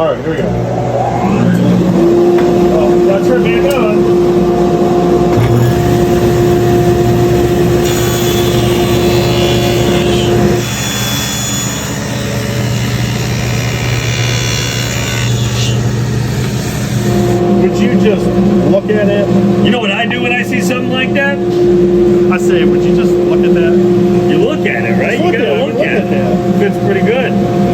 All right, here we go. Oh, that's where me going. Would you just look at it? You know what I do when I see something like that? I say, would you just look at that? You look at it, right? You gotta look at it. Fits pretty good.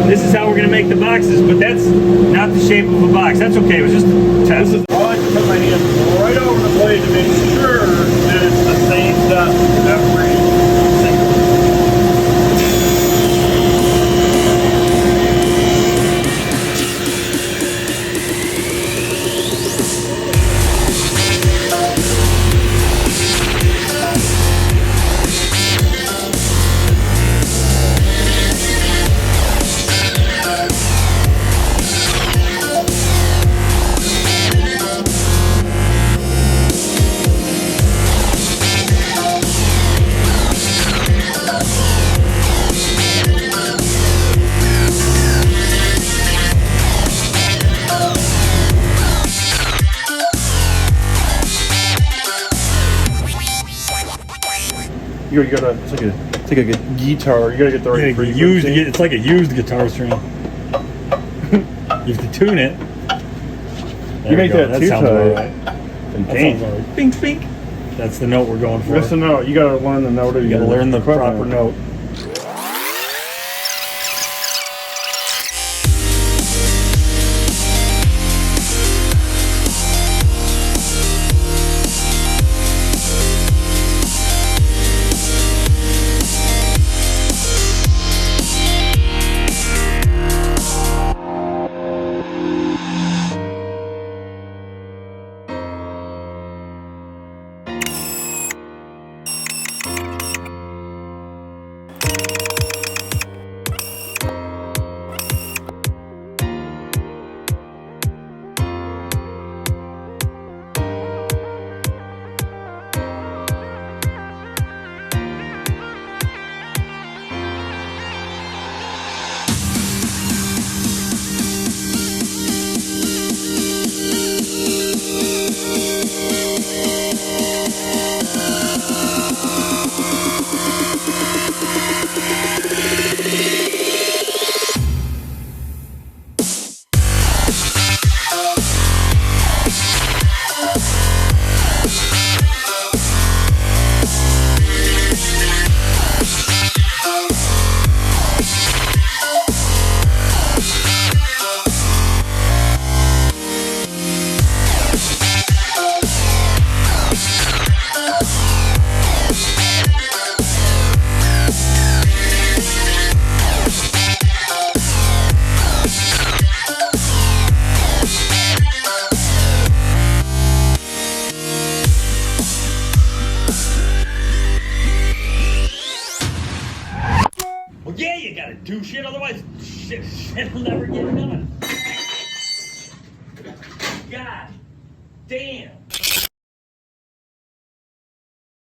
This is how we're gonna make the boxes, but that's not the shape of a box. That's okay. It was just a test. I like to put my hand right over the blade to make sure that it's the same depth every single. You gotta, it's like a guitar. You gotta get the right frequency. It's like a used guitar string. You have to tune it. You make that too tight. Right. That sounds all right. Bink, bink. That's the note we're going for. That's the note. You gotta learn the note. You gotta learn the proper note. Yeah, you gotta do shit, otherwise shit'll never get done. God damn.